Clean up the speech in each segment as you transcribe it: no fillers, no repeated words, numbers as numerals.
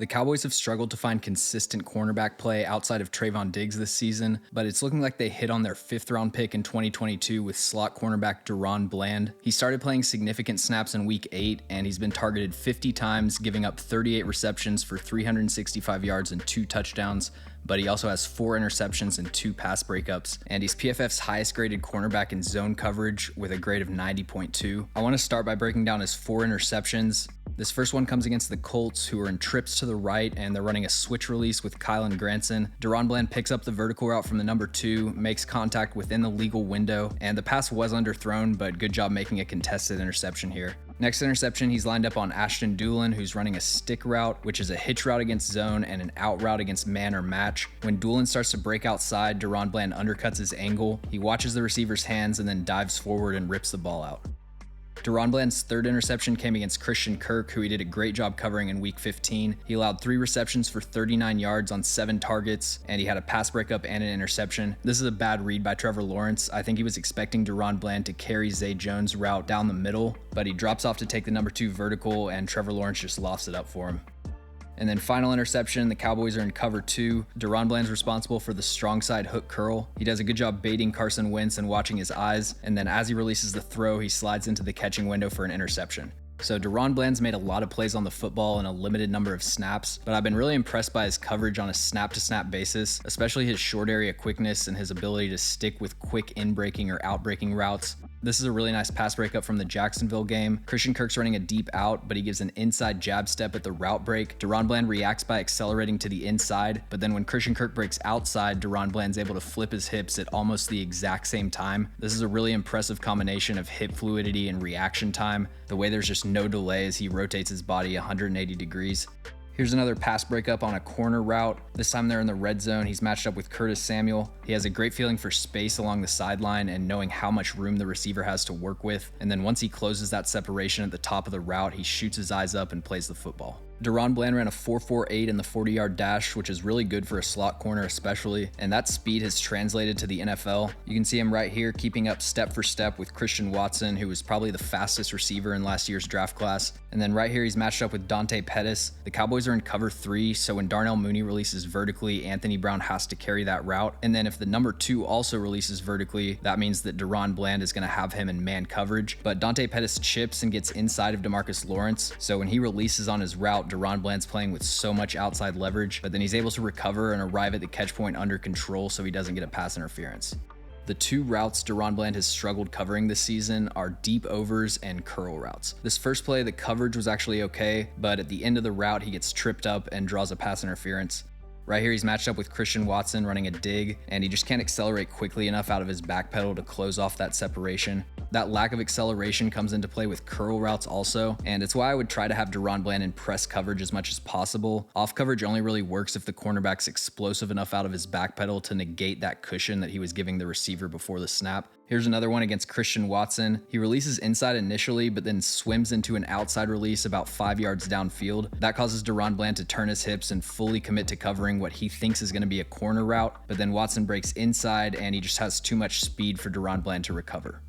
The Cowboys have struggled to find consistent cornerback play outside of Trayvon Diggs this season, but it's looking like they hit on their 5th-round pick in 2022 with slot cornerback Daron Bland. He started playing significant snaps in Week 8, and he's been targeted 50 times, giving up 38 receptions for 365 yards and 2 touchdowns, but he also has 4 interceptions and 2 pass breakups, and he's PFF's highest graded cornerback in zone coverage with a grade of 90.2. I want to start by breaking down his 4 interceptions. This first one comes against the Colts, who are in trips to the right, and they're running a switch release with Kylan Granson. Daron Bland picks up the vertical route from the number 2, makes contact within the legal window, and the pass was underthrown, but good job making a contested interception here. Next interception, he's lined up on Ashton Doolin, who's running a stick route, which is a hitch route against zone and an out route against man or match. When Doolin starts to break outside, Daron Bland undercuts his angle. He watches the receiver's hands and then dives forward and rips the ball out. Daron Bland's 3rd interception came against Christian Kirk, who he did a great job covering in Week 15. He allowed 3 receptions for 39 yards on 7 targets, and he had a pass breakup and an interception. This is a bad read by Trevor Lawrence. I think he was expecting Daron Bland to carry Zay Jones' route down the middle, but he drops off to take the number 2 vertical, and Trevor Lawrence just lofts it up for him. And then final interception, the Cowboys are in cover 2. Daron Bland's responsible for the strong side hook curl. He does a good job baiting Carson Wentz and watching his eyes, and then as he releases the throw, he slides into the catching window for an interception. So Daron Bland's made a lot of plays on the football in a limited number of snaps, but I've been really impressed by his coverage on a snap-to-snap basis, especially his short area quickness and his ability to stick with quick in-breaking or out-breaking routes. This is a really nice pass breakup from the Jacksonville game. Christian Kirk's running a deep out, but he gives an inside jab step at the route break. Daron Bland reacts by accelerating to the inside, but then when Christian Kirk breaks outside, Daron Bland's able to flip his hips at almost the exact same time. This is a really impressive combination of hip fluidity and reaction time. The way there's just no delay as he rotates his body 180 degrees. Here's another pass breakup on a corner route. This time they're in the red zone. He's matched up with Curtis Samuel. He has a great feeling for space along the sideline and knowing how much room the receiver has to work with. And then once he closes that separation at the top of the route, he shoots his eyes up and plays the football. Daron Bland ran a 4.48 in the 40-yard dash, which is really good for a slot corner especially, and that speed has translated to the NFL. You can see him right here keeping up step for step with Christian Watson, who was probably the fastest receiver in last year's draft class. And then right here he's matched up with Dante Pettis. The Cowboys are in cover 3, so when Darnell Mooney releases vertically, Anthony Brown has to carry that route. And then if the number 2 also releases vertically, that means that Daron Bland is going to have him in man coverage. But Dante Pettis chips and gets inside of DeMarcus Lawrence, so when he releases on his route, Daron Bland's playing with so much outside leverage, but then he's able to recover and arrive at the catch point under control so he doesn't get a pass interference. The 2 routes Daron Bland has struggled covering this season are deep overs and curl routes. This first play, the coverage was actually okay, but at the end of the route, he gets tripped up and draws a pass interference. Right here, he's matched up with Christian Watson running a dig, and he just can't accelerate quickly enough out of his back pedal to close off that separation. That lack of acceleration comes into play with curl routes also, and it's why I would try to have Daron Bland in press coverage as much as possible. Off coverage only really works if the cornerback's explosive enough out of his back pedal to negate that cushion that he was giving the receiver before the snap. Here's another one against Christian Watson. He releases inside initially, but then swims into an outside release about 5 yards downfield. That causes Daron Bland to turn his hips and fully commit to covering what he thinks is going to be a corner route, but then Watson breaks inside and he just has too much speed for Daron Bland to recover.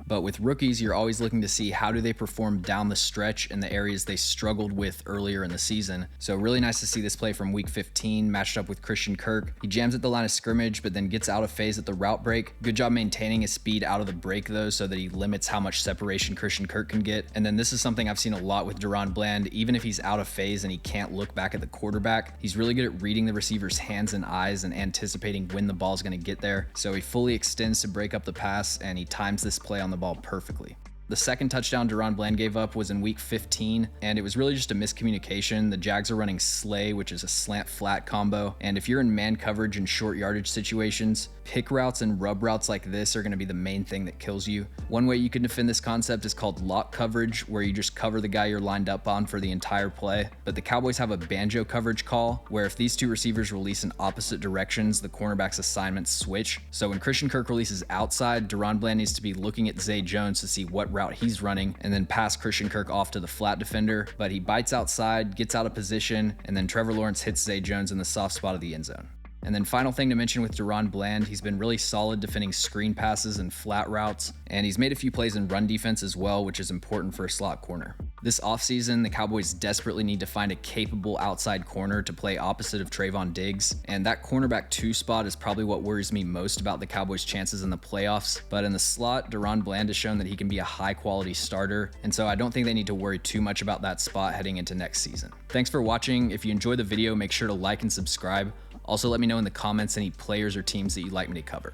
But with rookies, you're always looking to see how do they perform down the stretch in the areas they struggled with earlier in the season. So really nice to see this play from Week 15 matched up with Christian Kirk. He jams at the line of scrimmage, but then gets out of phase at the route break. Good job maintaining his speed out of the break though, so that he limits how much separation Christian Kirk can get. And then this is something I've seen a lot with Daron Bland. Even if he's out of phase and he can't look back at the quarterback, he's really good at reading the receiver's hands and eyes and anticipating when the ball's going to get there. So he fully extends to break up the pass, and he times this play on the ball perfectly. The second touchdown Daron Bland gave up was in Week 15, and it was really just a miscommunication. The Jags are running slay, which is a slant-flat combo, and if you're in man coverage and short yardage situations, pick routes and rub routes like this are going to be the main thing that kills you. One way you can defend this concept is called lock coverage, where you just cover the guy you're lined up on for the entire play. But the Cowboys have a banjo coverage call, where if these 2 receivers release in opposite directions, the cornerback's assignments switch. So when Christian Kirk releases outside, Daron Bland needs to be looking at Zay Jones to see what route he's running and then pass Christian Kirk off to the flat defender, but he bites outside, gets out of position, and then Trevor Lawrence hits Zay Jones in the soft spot of the end zone. And then final thing to mention with Daron Bland, he's been really solid defending screen passes and flat routes, and he's made a few plays in run defense as well, which is important for a slot corner. This offseason, the Cowboys desperately need to find a capable outside corner to play opposite of Trayvon Diggs, and that cornerback 2 spot is probably what worries me most about the Cowboys' chances in the playoffs. But in the slot, Daron Bland has shown that he can be a high-quality starter, and so I don't think they need to worry too much about that spot heading into next season. Thanks for watching. If you enjoyed the video, make sure to like and subscribe. Also, let me know in the comments any players or teams that you'd like me to cover.